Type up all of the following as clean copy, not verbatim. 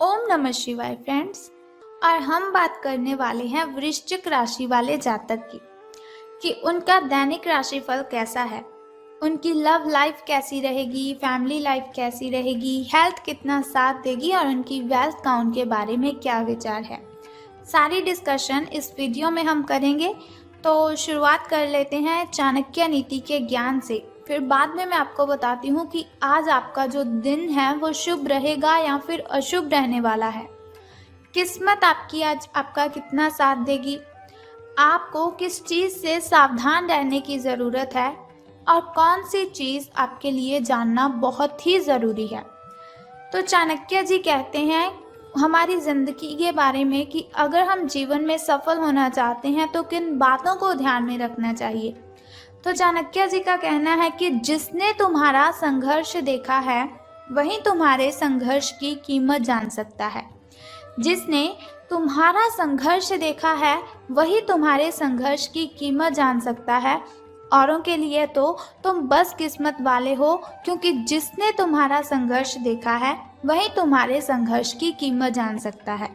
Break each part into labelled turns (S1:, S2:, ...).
S1: ओम नमः शिवाय फ्रेंड्स। और हम बात करने वाले हैं वृश्चिक राशि वाले जातक की कि उनका दैनिक राशिफल कैसा है, उनकी लव लाइफ कैसी रहेगी, फैमिली लाइफ कैसी रहेगी, हेल्थ कितना साथ देगी और उनकी वेल्थ काउंट के बारे में क्या विचार है। सारी डिस्कशन इस वीडियो में हम करेंगे। तो शुरुआत कर लेते हैं चाणक्य नीति के ज्ञान से। फिर बाद में मैं आपको बताती हूँ कि आज आपका जो दिन है वो शुभ रहेगा या फिर अशुभ रहने वाला है। किस्मत आपकी आज आपका कितना साथ देगी, आपको किस चीज़ से सावधान रहने की ज़रूरत है और कौन सी चीज़ आपके लिए जानना बहुत ही ज़रूरी है। तो चाणक्य जी कहते हैं हमारी ज़िंदगी के बारे में कि अगर हम जीवन में सफल होना चाहते हैं तो किन बातों को ध्यान में रखना चाहिए। तो चाणक्य जी का कहना है कि जिसने तुम्हारा संघर्ष देखा है वही तुम्हारे संघर्ष की कीमत जान सकता है। जिसने तुम्हारा संघर्ष देखा है वही तुम्हारे संघर्ष की कीमत जान सकता है। औरों के लिए तो तुम बस किस्मत वाले हो, क्योंकि जिसने तुम्हारा संघर्ष देखा है वही तुम्हारे संघर्ष की कीमत जान सकता है।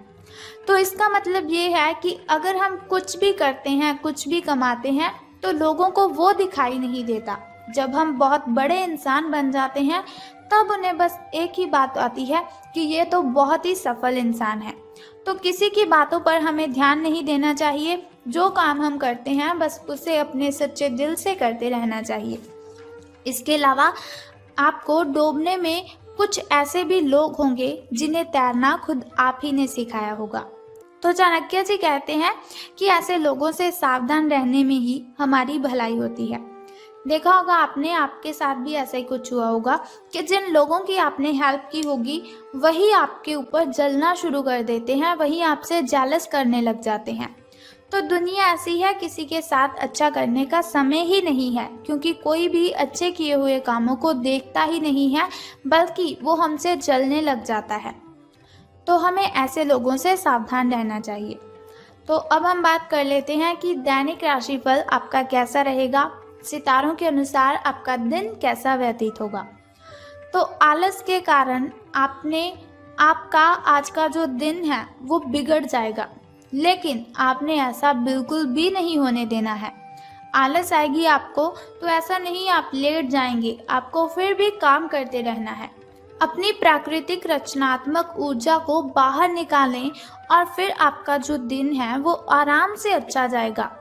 S1: तो इसका मतलब ये है कि अगर हम कुछ भी करते हैं, कुछ भी कमाते हैं, तो लोगों को वो दिखाई नहीं देता। जब हम बहुत बड़े इंसान बन जाते हैं तब उन्हें बस एक ही बात आती है कि ये तो बहुत ही सफल इंसान है। तो किसी की बातों पर हमें ध्यान नहीं देना चाहिए। जो काम हम करते हैं बस उसे अपने सच्चे दिल से करते रहना चाहिए। इसके अलावा आपको डूबने में कुछ ऐसे भी लोग होंगे जिन्हें तैरना खुद आप ही ने सिखाया होगा। तो चाणक्य जी कहते हैं कि ऐसे लोगों से सावधान रहने में ही हमारी भलाई होती है। देखा होगा आपने, आपके साथ भी ऐसा ही कुछ हुआ होगा कि जिन लोगों की आपने हेल्प की होगी वही आपके ऊपर जलना शुरू कर देते हैं, वही आपसे जेलस करने लग जाते हैं। तो दुनिया ऐसी है, किसी के साथ अच्छा करने का समय ही नहीं है, क्योंकि कोई भी अच्छे किए हुए कामों को देखता ही नहीं है, बल्कि वो हमसे जलने लग जाता है। तो हमें ऐसे लोगों से सावधान रहना चाहिए। तो अब हम बात कर लेते हैं कि दैनिक राशिफल आपका कैसा रहेगा, सितारों के अनुसार आपका दिन कैसा व्यतीत होगा। तो आलस के कारण आपका आज का जो दिन है वो बिगड़ जाएगा, लेकिन आपने ऐसा बिल्कुल भी नहीं होने देना है। आलस आएगी आपको तो ऐसा नहीं आप लेट जाएंगे, आपको फिर भी काम करते रहना है। अपनी प्राकृतिक रचनात्मक ऊर्जा को बाहर निकालें और फिर आपका जो दिन है वो आराम से अच्छा जाएगा।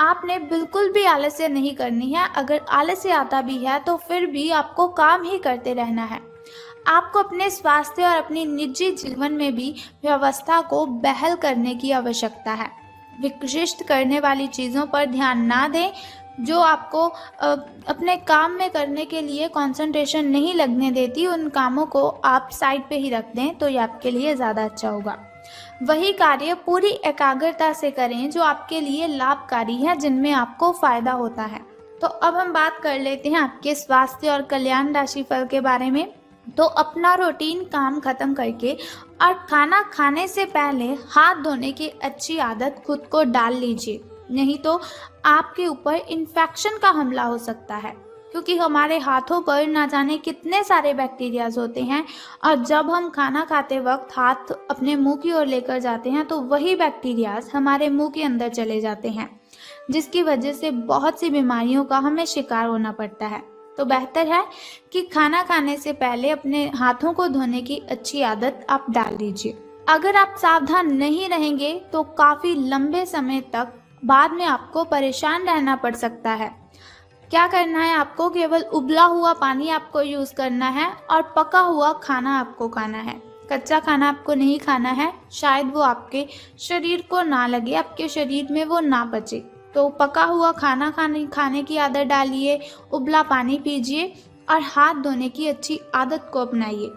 S1: आपने बिल्कुल भी आलस्य नहीं करनी है। अगर आलस्य आता भी है तो फिर भी आपको काम ही करते रहना है। आपको अपने स्वास्थ्य और अपनी निजी जीवन में भी व्यवस्था को बहाल करने की आवश्यकता है। विशिष्ट करने वाली चीज़ों पर ध्यान ना दें। जो आपको अपने काम में करने के लिए कंसंट्रेशन नहीं लगने देती, उन कामों को आप साइड पे ही रख दें तो ये आपके लिए ज़्यादा अच्छा होगा। वही कार्य पूरी एकाग्रता से करें जो आपके लिए लाभकारी है, जिनमें आपको फ़ायदा होता है। तो अब हम बात कर लेते हैं आपके स्वास्थ्य और कल्याण राशिफल के बारे में। तो अपना रूटीन काम खत्म करके और खाना खाने से पहले हाथ धोने की अच्छी आदत खुद को डाल लीजिए, नहीं तो आपके ऊपर इन्फेक्शन का हमला हो सकता है, क्योंकि हमारे हाथों पर ना जाने कितने सारे बैक्टीरियाज होते हैं। और जब हम खाना खाते वक्त हाथ अपने मुंह की ओर लेकर जाते हैं तो वही बैक्टीरियाज हमारे मुंह के अंदर चले जाते हैं, जिसकी वजह से बहुत सी बीमारियों का हमें शिकार होना पड़ता है। तो बेहतर है कि खाना खाने से पहले अपने हाथों को धोने की अच्छी आदत आप डाल लीजिए। अगर आप सावधान नहीं रहेंगे तो काफ़ी लंबे समय तक बाद में आपको परेशान रहना पड़ सकता है। क्या करना है आपको, केवल उबला हुआ पानी आपको यूज़ करना है और पका हुआ खाना आपको खाना है। कच्चा खाना आपको नहीं खाना है, शायद वो आपके शरीर को ना लगे, आपके शरीर में वो ना पचे। तो पका हुआ खाना खाने की आदत डालिए, उबला पानी पीजिए और हाथ धोने की अच्छी आदत को अपनाइए।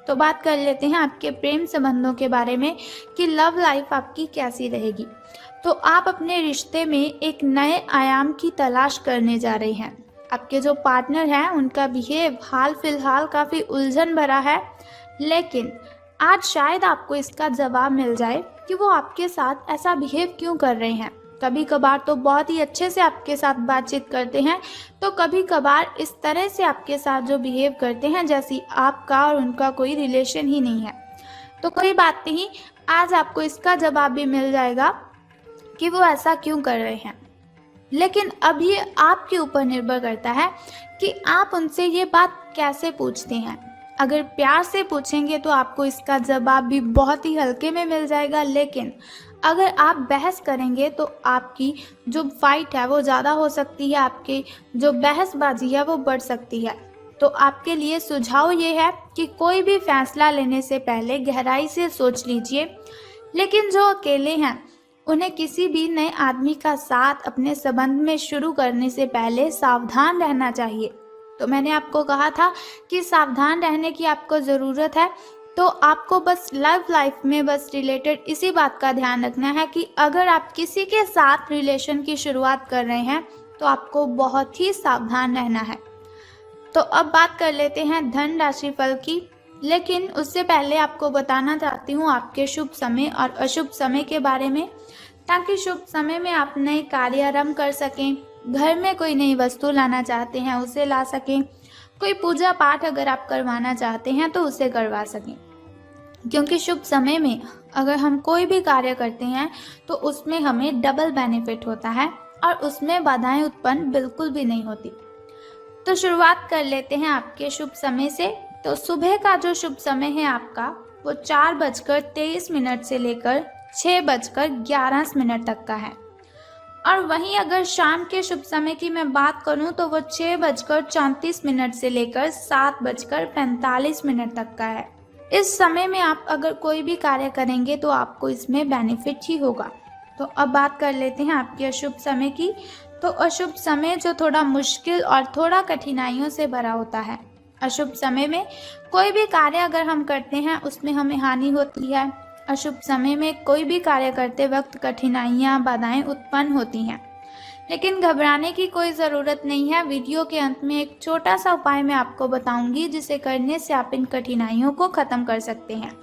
S1: तो बात कर लेते हैं आपके प्रेम संबंधों के बारे में कि लव लाइफ आपकी कैसी रहेगी। तो आप अपने रिश्ते में एक नए आयाम की तलाश करने जा रहे हैं। आपके जो पार्टनर हैं उनका बिहेव हाल फिलहाल काफ़ी उलझन भरा है, लेकिन आज शायद आपको इसका जवाब मिल जाए कि वो आपके साथ ऐसा बिहेव क्यों कर रहे हैं। कभी कभार तो बहुत ही अच्छे से आपके साथ बातचीत करते हैं, तो कभी कभार इस तरह से आपके साथ जो बिहेव करते हैं जैसी आपका और उनका कोई रिलेशन ही नहीं है। तो कोई बात नहीं, आज आपको इसका जवाब भी मिल जाएगा कि वो ऐसा क्यों कर रहे हैं। लेकिन अब ये आपके ऊपर निर्भर करता है कि आप उनसे ये बात कैसे पूछते हैं। अगर प्यार से पूछेंगे तो आपको इसका जवाब भी बहुत ही हल्के में मिल जाएगा, लेकिन अगर आप बहस करेंगे तो आपकी जो फाइट है वो ज़्यादा हो सकती है, आपकी जो बहसबाजी है वो बढ़ सकती है। तो आपके लिए सुझाव ये है कि कोई भी फैसला लेने से पहले गहराई से सोच लीजिए। लेकिन जो अकेले हैं उन्हें किसी भी नए आदमी का साथ अपने संबंध में शुरू करने से पहले सावधान रहना चाहिए। तो मैंने आपको कहा था कि सावधान रहने की आपको ज़रूरत है। तो आपको बस लव लाइफ में बस रिलेटेड इसी बात का ध्यान रखना है कि अगर आप किसी के साथ रिलेशन की शुरुआत कर रहे हैं तो आपको बहुत ही सावधान रहना है। तो अब बात कर लेते हैं धन राशि फल की। लेकिन उससे पहले आपको बताना चाहती हूँ आपके शुभ समय और अशुभ समय के बारे में, ताकि शुभ समय में आप नए कार्य आरंभ कर सकें, घर में कोई नई वस्तु लाना चाहते हैं उसे ला सकें, कोई पूजा पाठ अगर आप करवाना चाहते हैं तो उसे करवा सकें। क्योंकि शुभ समय में अगर हम कोई भी कार्य करते हैं तो उसमें हमें डबल बेनिफिट होता है और उसमें बाधाएं उत्पन्न बिल्कुल भी नहीं होती। तो शुरुआत कर लेते हैं आपके शुभ समय से। तो सुबह का जो शुभ समय है आपका वो 4:23 से लेकर 6:11 तक का है। और वहीं अगर शाम के शुभ समय की मैं बात करूं तो वो 6:34 से लेकर 7:45 तक का है। इस समय में आप अगर कोई भी कार्य करेंगे तो आपको इसमें बेनिफिट ही होगा। तो अब बात कर लेते हैं आपके अशुभ समय की। तो अशुभ समय जो थोड़ा मुश्किल और थोड़ा कठिनाइयों से भरा होता है। अशुभ समय में कोई भी कार्य अगर हम करते हैं उसमें हमें हानि होती है। अशुभ समय में कोई भी कार्य करते वक्त कठिनाइयाँ बाधाएं उत्पन्न होती हैं, लेकिन घबराने की कोई ज़रूरत नहीं है। वीडियो के अंत में एक छोटा सा उपाय मैं आपको बताऊंगी जिसे करने से आप इन कठिनाइयों को ख़त्म कर सकते हैं।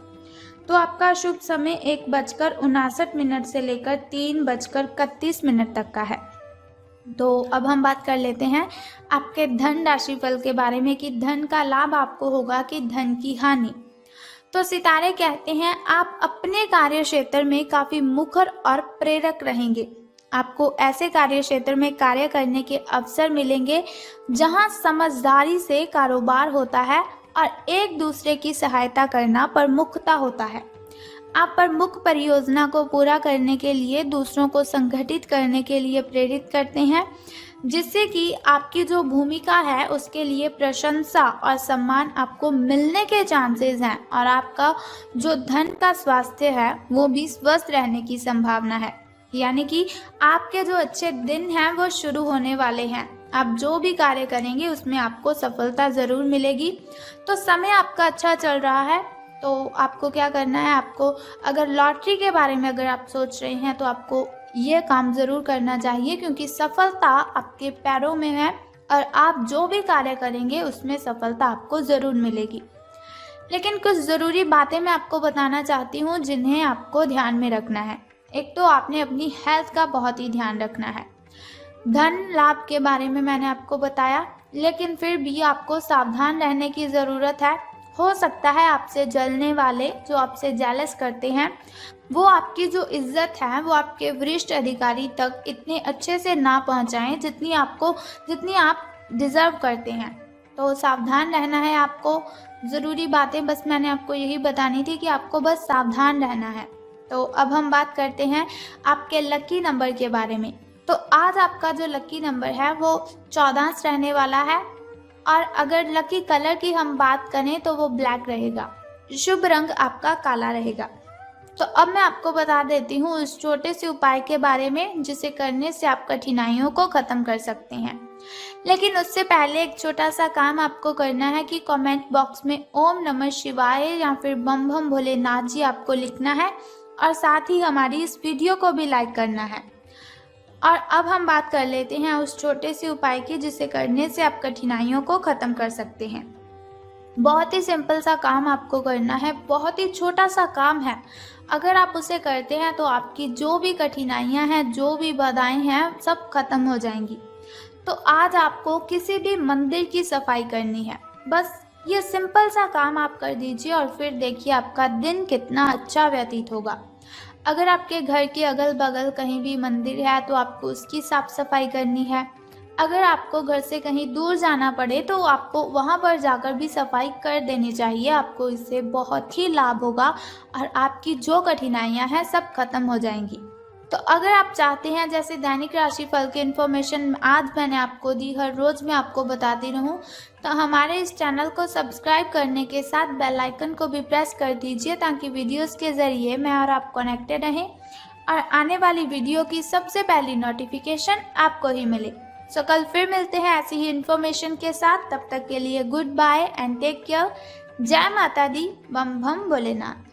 S1: तो आपका शुभ समय 1:59 से लेकर 3:31 तक का है। तो अब हम बात कर लेते हैं आपके धन राशि फल के बारे में कि धन का लाभ आपको होगा कि धन की हानि। तो सितारे कहते हैं आप अपने कार्य क्षेत्र में काफ़ी मुखर और प्रेरक रहेंगे। आपको ऐसे कार्य क्षेत्र में कार्य करने के अवसर मिलेंगे जहां समझदारी से कारोबार होता है और एक दूसरे की सहायता करना प्रमुखता होता है। आप प्रमुख परियोजना को पूरा करने के लिए दूसरों को संगठित करने के लिए प्रेरित करते हैं, जिससे कि आपकी जो भूमिका है उसके लिए प्रशंसा और सम्मान आपको मिलने के चांसेस हैं और आपका जो धन का स्वास्थ्य है वो भी स्वस्थ रहने की संभावना है। यानी कि आपके जो अच्छे दिन हैं वो शुरू होने वाले हैं। आप जो भी कार्य करेंगे उसमें आपको सफलता ज़रूर मिलेगी। तो समय आपका अच्छा चल रहा है। तो आपको क्या करना है, आपको अगर लॉटरी के बारे में अगर आप सोच रहे हैं तो आपको ये काम ज़रूर करना चाहिए, क्योंकि सफलता आपके पैरों में है और आप जो भी कार्य करेंगे उसमें सफलता आपको ज़रूर मिलेगी। लेकिन कुछ ज़रूरी बातें मैं आपको बताना चाहती हूँ जिन्हें आपको ध्यान में रखना है। एक तो आपने अपनी हेल्थ का बहुत ही ध्यान रखना है। धन लाभ के बारे में मैंने आपको बताया, लेकिन फिर भी आपको सावधान रहने की ज़रूरत है। हो सकता है आपसे जलने वाले, जो आपसे जेलस करते हैं, वो आपकी जो इज्जत है वो आपके वरिष्ठ अधिकारी तक इतने अच्छे से ना पहुंचाएं जितनी आप डिज़र्व करते हैं। तो सावधान रहना है आपको। ज़रूरी बातें बस मैंने आपको यही बतानी थी कि आपको बस सावधान रहना है। तो अब हम बात करते हैं आपके लकी नंबर के बारे में। तो आज आपका जो लकी नंबर है वो 14 रहने वाला है और अगर लकी कलर की हम बात करें तो वो ब्लैक रहेगा। शुभ रंग आपका काला रहेगा। तो अब मैं आपको बता देती हूँ उस छोटे से उपाय के बारे में जिसे करने से आप कठिनाइयों को ख़त्म कर सकते हैं। लेकिन उससे पहले एक छोटा सा काम आपको करना है कि कमेंट बॉक्स में ओम नमः शिवाय या फिर बम बम भोलेनाथ जी आपको लिखना है और साथ ही हमारी इस वीडियो को भी लाइक करना है। और अब हम बात कर लेते हैं उस छोटे से उपाय की जिसे करने से आप कठिनाइयों को ख़त्म कर सकते हैं। बहुत ही सिंपल सा काम आपको करना है, बहुत ही छोटा सा काम है। अगर आप उसे करते हैं तो आपकी जो भी कठिनाइयां हैं, जो भी बाधाएं हैं, सब खत्म हो जाएंगी। तो आज आपको किसी भी मंदिर की सफाई करनी है। बस ये सिंपल सा काम आप कर दीजिए और फिर देखिए आपका दिन कितना अच्छा व्यतीत होगा। अगर आपके घर के अगल-बगल कहीं भी मंदिर है तो आपको उसकी साफ-सफाई करनी है। अगर आपको घर से कहीं दूर जाना पड़े तो आपको वहाँ पर जाकर भी सफाई कर देनी चाहिए। आपको इससे बहुत ही लाभ होगा और आपकी जो कठिनाइयाँ हैं सब खत्म हो जाएँगी। तो अगर आप चाहते हैं जैसे दैनिक राशिफल की इन्फॉर्मेशन आज मैंने आपको दी, हर रोज़ मैं आपको बताती रहूँ, तो हमारे इस चैनल को सब्सक्राइब करने के साथ बेल आइकन को भी प्रेस कर दीजिए ताकि वीडियोस के ज़रिए मैं और आप कनेक्टेड रहें और आने वाली वीडियो की सबसे पहली नोटिफिकेशन आपको ही मिले। सो कल फिर मिलते हैं ऐसी ही इन्फॉर्मेशन के साथ। तब तक के लिए good bye and take care. जय माता दी, बम बम भोलेनाथ।